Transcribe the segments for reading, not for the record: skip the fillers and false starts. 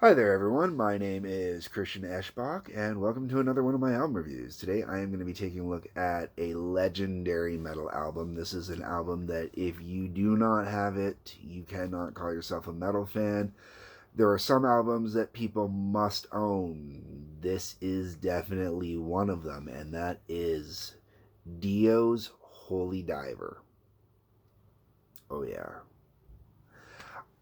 Hi there, everyone. My name is Christian Eschbach, and welcome to another one of my album reviews. Today, I am going to be taking a look at a legendary metal album. This is an album that, if you do not have it, you cannot call yourself a metal fan. There are some albums that people must own. This is definitely one of them, and that is Dio's Holy Diver. Oh, yeah.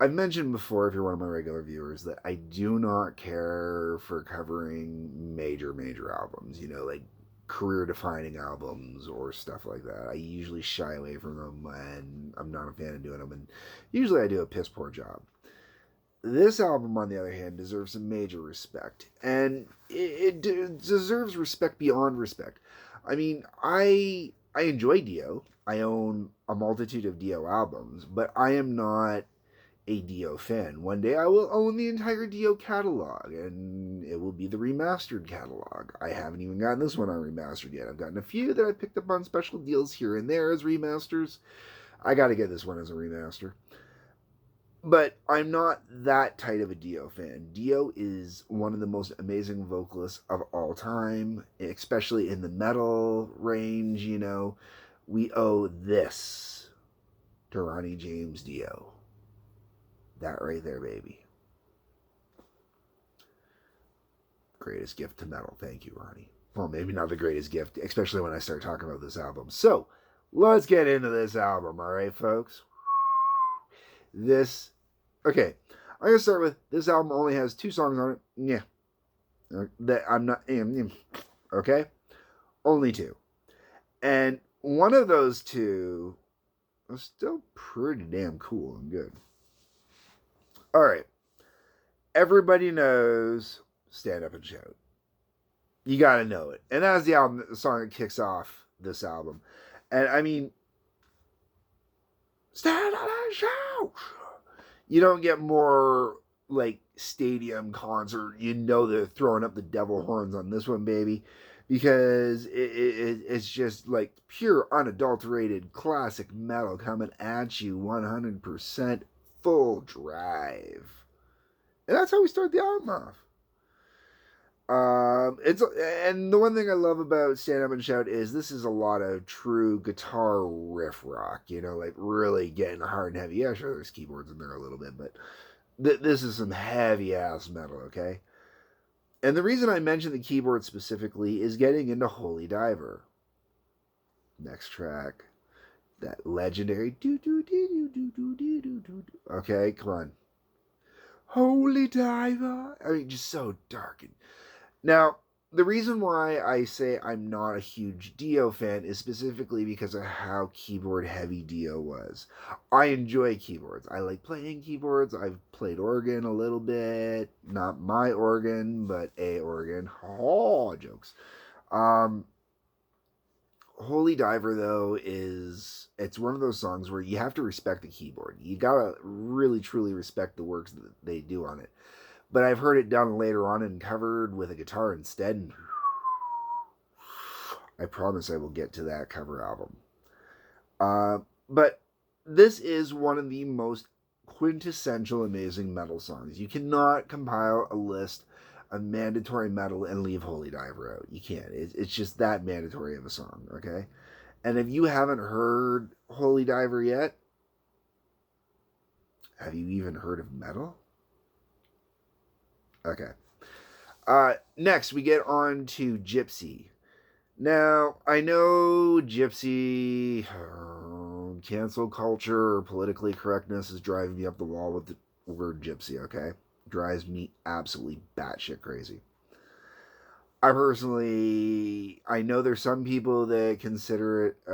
I've mentioned before, if you're one of my regular viewers, that I do not care for covering major albums, like career defining albums or stuff like that. I usually shy away from them and I'm not a fan of doing them, and usually I do a piss poor job. This album, on the other hand, deserves some major respect, and it deserves respect beyond respect. I mean, I enjoy Dio. I own a multitude of Dio albums, but I am not a Dio fan. One day I will own the entire Dio catalog, and it will be the remastered catalog. I haven't even gotten this one on remastered yet. I've gotten a few that I picked up on special deals here and there as remasters. I got to get this one as a remaster. But I'm not that tight of a Dio fan. Dio is one of the most amazing vocalists of all time, especially in the metal range. We owe this to Ronnie James Dio. That right there, baby. Greatest gift to metal. Thank you, Ronnie. Well, maybe not the greatest gift, especially when I start talking about this album. So, let's get into this album, all right, folks? Okay, I'm going to start with this album only has 2 songs on it. Yeah. That I'm not, okay? Only 2. And one of those 2 was still pretty damn cool and good. All right. Everybody knows Stand Up and Shout. You gotta know it. And that's the song that kicks off this album. And I mean, Stand Up and Shout! You don't get more like stadium concert. They're throwing up the devil horns on this one, baby. Because it's just like pure, unadulterated classic metal coming at you 100% full drive. And that's how we start the album off. And the one thing I love about Stand Up and Shout is this is a lot of true guitar riff rock, like really getting hard and heavy. Yeah, sure, there's keyboards in there a little bit, but this is some heavy ass metal, okay? And the reason I mention the keyboard specifically is getting into Holy Diver. Next track, that legendary do do do do do do do do. Okay, come on, Holy Diver. I mean, just so dark and now, the reason why I say I'm not a huge Dio fan is specifically because of how keyboard heavy Dio was. I enjoy keyboards. I like playing keyboards. I've played organ a little bit. Not my organ, but a organ. Oh, jokes. Um, Holy Diver, though, it's one of those songs where you have to respect the keyboard. You gotta really, truly respect the works that they do on it. But I've heard it done later on and covered with a guitar instead. And I promise I will get to that cover album. But this is one of the most quintessential amazing metal songs. You cannot compile a list of mandatory metal and leave Holy Diver out. You can't. It's just that mandatory of a song, okay? And if you haven't heard Holy Diver yet, have you even heard of metal? Okay. Next, we get on to Gypsy. Now, I know Gypsy, cancel culture or politically correctness is driving me up the wall with the word Gypsy, okay? Drives me absolutely batshit crazy. I know there's some people that consider it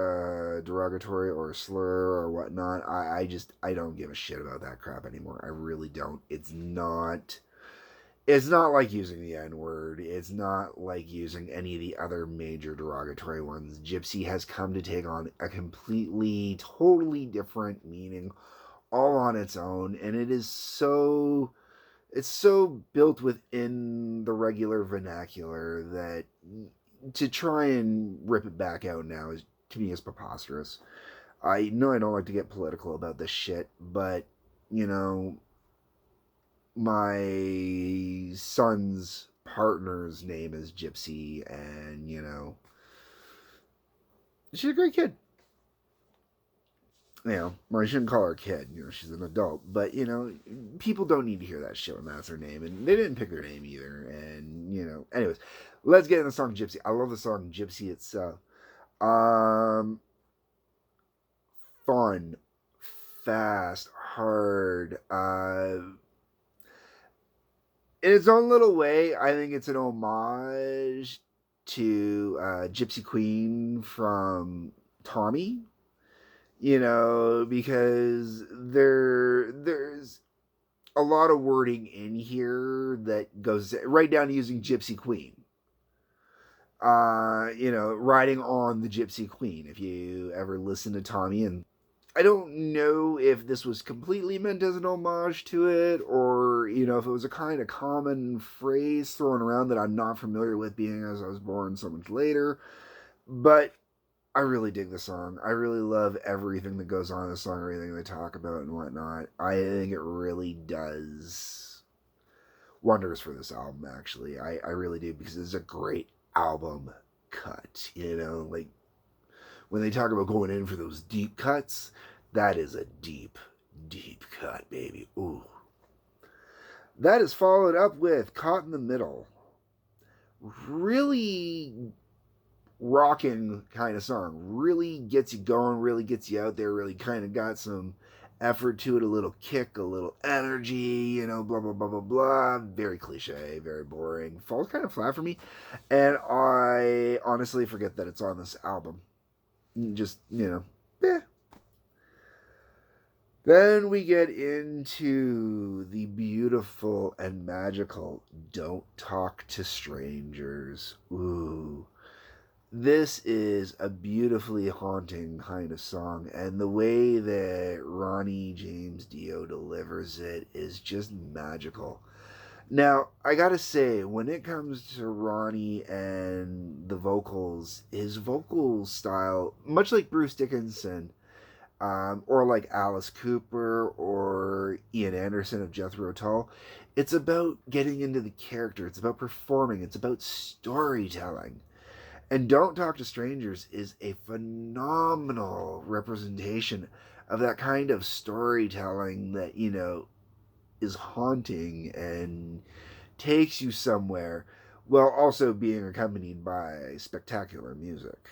derogatory or a slur or whatnot. I don't give a shit about that crap anymore. I really don't. It's not like using the N word. It's not like using any of the other major derogatory ones. Gypsy has come to take on a completely, totally different meaning all on its own. And it's so built within the regular vernacular that to try and rip it back out now is, to me, is preposterous. I know I don't like to get political about this shit, but, you know, my son's partner's name is Gypsy, and she's a great kid. Well, I shouldn't call her a kid. She's an adult. But people don't need to hear that shit when that's her name, and they didn't pick her name either. And anyways, let's get in the song Gypsy. I love the song Gypsy itself. Fun, fast, hard. In its own little way, I think it's an homage to Gypsy Queen from Tommy. Because there's a lot of wording in here that goes right down to using Gypsy Queen. Riding on the Gypsy Queen. If you ever listen to Tommy, and I don't know if this was completely meant as an homage to it, or if it was a kind of common phrase thrown around that I'm not familiar with, being as I was born so much later. But I really dig the song. I really love everything that goes on in the song, everything they talk about and whatnot. I think it really does wonders for this album, actually. I really do, because it's a great album cut. Like when they talk about going in for those deep cuts, that is a deep, deep cut, baby. Ooh. That is followed up with Caught in the Middle. Really rocking kind of song. Really gets you going, really gets you out there, really kind of got some effort to it, a little kick, a little energy, blah, blah, blah, blah, blah. Very cliche, very boring. Falls kind of flat for me. And I honestly forget that it's on this album. Just, eh. Then we get into the beautiful and magical Don't Talk to Strangers. Ooh. This is a beautifully haunting kind of song, and the way that Ronnie James Dio delivers it is just magical. Now, I gotta say, when it comes to Ronnie and the vocals, his vocal style, much like Bruce Dickinson, or like Alice Cooper or Ian Anderson of Jethro Tull, it's about getting into the character, it's about performing, it's about storytelling. And Don't Talk to Strangers is a phenomenal representation of that kind of storytelling that, is haunting and takes you somewhere, while also being accompanied by spectacular music.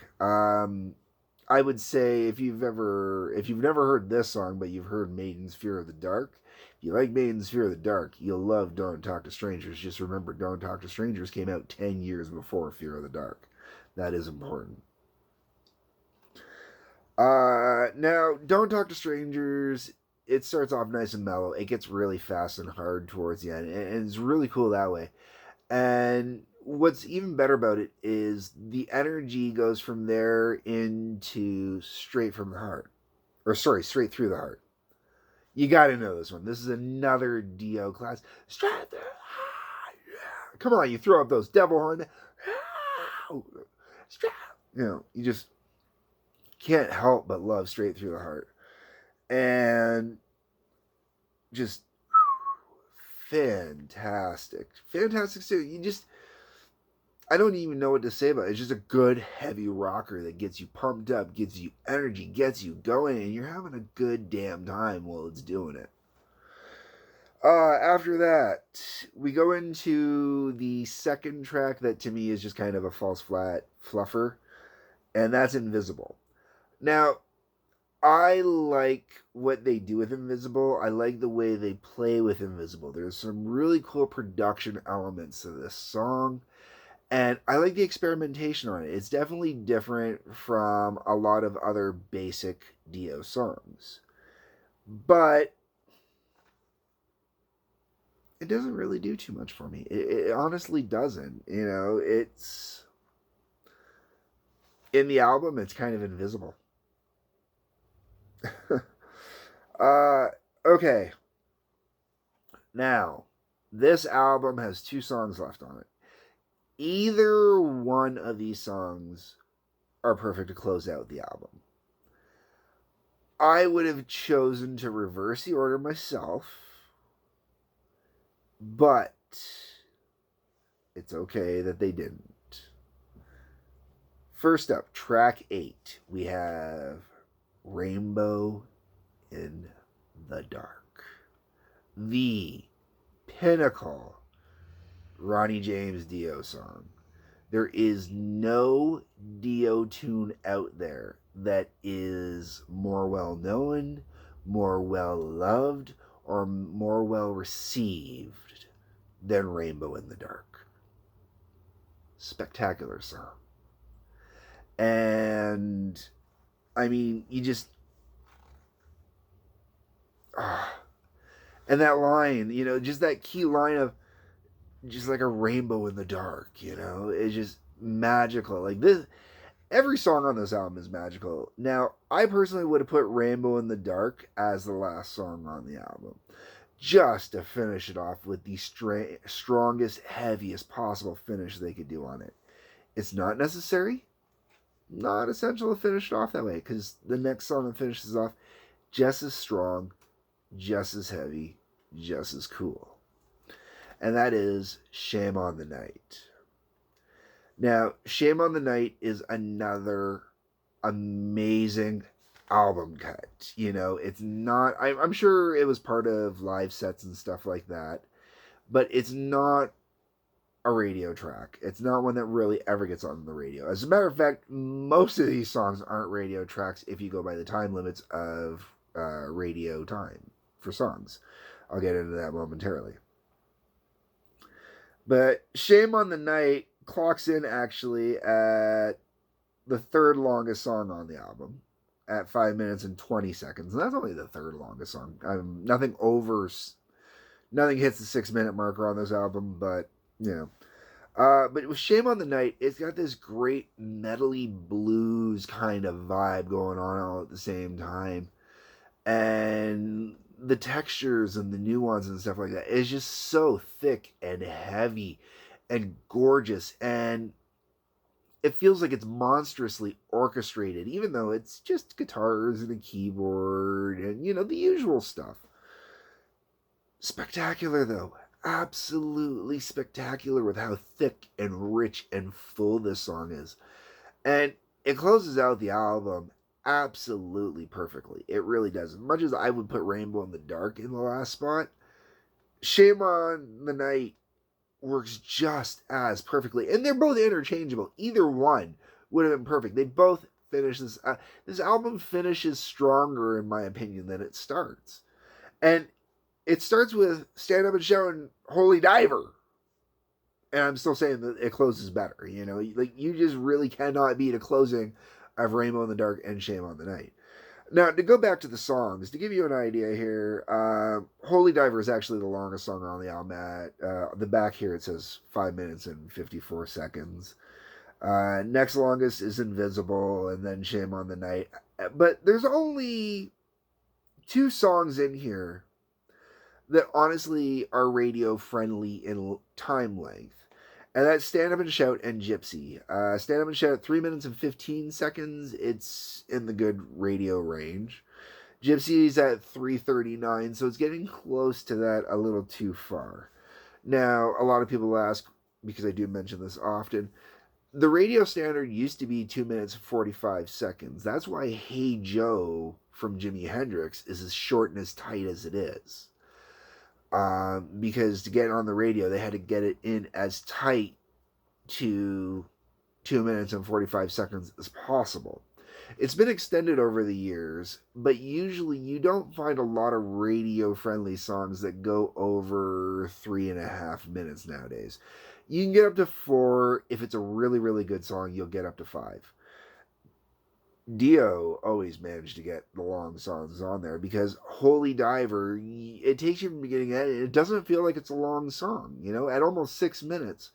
I would say if you've never heard this song, but you've heard Maiden's Fear of the Dark, if you like Maiden's Fear of the Dark, you'll love Don't Talk to Strangers. Just remember, Don't Talk to Strangers came out 10 years before Fear of the Dark. That is important. Now, Don't Talk to Strangers, it starts off nice and mellow. It gets really fast and hard towards the end, and it's really cool that way. And what's even better about it is the energy goes from there into Straight from the Heart. Or, sorry, Straight Through the Heart. You gotta know this one. This is another Dio class. Straight through the heart. Yeah. Come on, you throw up those devil horns. You just can't help but love Straight Through the Heart. And just fantastic. I don't even know what to say about it. It's just a good heavy rocker that gets you pumped up, gets you energy, gets you going, and you're having a good damn time while it's doing it. After that, we go into the second track that to me is just kind of a false flat fluffer, and that's Invisible. Now, I like what they do with Invisible. I like the way they play with Invisible. There's some really cool production elements to this song, and I like the experimentation on it. It's definitely different from a lot of other basic Dio songs. But it doesn't really do too much for me. It honestly doesn't. It's in the album, it's kind of invisible. Okay. Now, this album has 2 songs left on it. Either one of these songs are perfect to close out the album. I would have chosen to reverse the order myself But it's okay that they didn't. First up, track 8, we have Rainbow in the Dark. The pinnacle Ronnie James Dio song. There is no Dio tune out there that is more well known, more well loved, or more well received than Rainbow in the Dark. Spectacular song. And I mean, you just. And that line, just that key line of just like a rainbow in the dark, it's just magical. Like this, every song on this album is magical. Now, I personally would have put Rainbow in the Dark as the last song on the album, just to finish it off with the strongest, heaviest possible finish they could do on it. It's not necessary, not essential to finish it off that way, because the next song that finishes off just as strong, just as heavy, just as cool. And that is Shame on the Night. Now, Shame on the Night is another amazing album cut. It's not, I'm sure it was part of live sets and stuff like that, but it's not a radio track. It's not one that really ever gets on the radio. As a matter of fact, most of these songs aren't radio tracks if you go by the time limits of radio time for songs. I'll get into that momentarily. But Shame on the Night clocks in actually at the third longest song on the album at 5 minutes and 20 seconds. And that's only the third longest song. Nothing hits the 6 minute marker on this album, but but with Shame on the Night, it's got this great metally blues kind of vibe going on all at the same time. And the textures and the nuance and stuff like that is just so thick and heavy and gorgeous, and it feels like it's monstrously orchestrated, even though it's just guitars and a keyboard and the usual stuff. Spectacular though, absolutely spectacular with how thick and rich and full this song is. And it closes out the album absolutely perfectly. It really does. As much as I would put Rainbow in the Dark in the last spot, Shame on the Night works just as perfectly. And they're both interchangeable. Either one would have been perfect. They both finish this. This album finishes stronger, in my opinion, than it starts. And it starts with Stand Up and Shout and Holy Diver. And I'm still saying that it closes better. Like you just really cannot beat a closing of Rainbow in the Dark and Shame on the Night. Now, to go back to the songs, to give you an idea here, Holy Diver is actually the longest song on the album. At the back here, it says 5 minutes and 54 seconds. Next longest is Invisible, and then Shame on the Night. But there's only 2 songs in here that honestly are radio friendly in time length. And that's Stand Up and Shout and Gypsy. Stand Up and Shout, 3 minutes and 15 seconds. It's in the good radio range. Gypsy's at 3:39, so it's getting close to that a little too far. Now, a lot of people ask, because I do mention this often, the radio standard used to be 2 minutes and 45 seconds. That's why Hey Joe from Jimi Hendrix is as short and as tight as it is. Because to get on the radio, they had to get it in as tight to 2 minutes and 45 seconds as possible. It's been extended over the years, but usually you don't find a lot of radio-friendly songs that go over 3.5 minutes nowadays. You can get up to 4. If it's a really, really good song, you'll get up to 5. Dio always managed to get the long songs on there because Holy Diver, it takes you from beginning to end. It doesn't feel like it's a long song, at almost 6 minutes.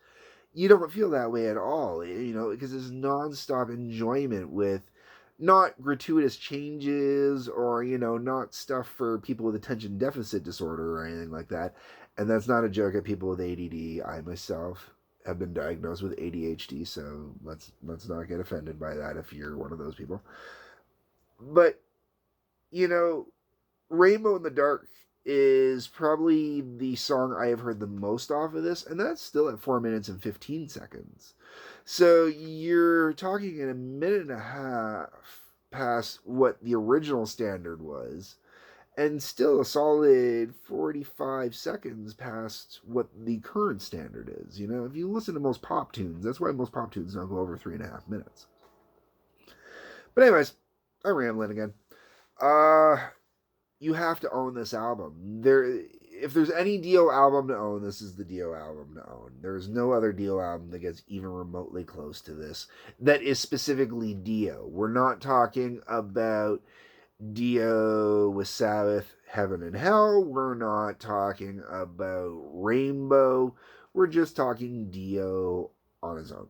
You don't feel that way at all, because it's nonstop enjoyment with not gratuitous changes or, not stuff for people with attention deficit disorder or anything like that. And that's not a joke at people with ADD. I myself have been diagnosed with ADHD, so let's not get offended by that if you're one of those people. But Rainbow in the Dark is probably the song I have heard the most off of this, and that's still at 4 minutes and 15 seconds. So you're talking in a minute and a half past what the original standard was, and still a solid 45 seconds past what the current standard is. You know, if you listen to most pop tunes, that's why most pop tunes don't go over 3.5 minutes. But anyways, I'm rambling again. You have to own this album. If there's any Dio album to own, this is the Dio album to own. There's no other Dio album that gets even remotely close to this that is specifically Dio. We're not talking about Dio with Sabbath, Heaven and Hell. We're not talking about Rainbow. We're just talking Dio on his own.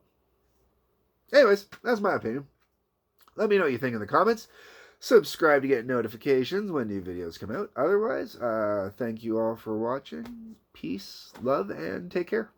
Anyways, that's my opinion. Let me know what you think in the comments. Subscribe to get notifications when new videos come out. Otherwise, thank you all for watching. Peace, love, and take care.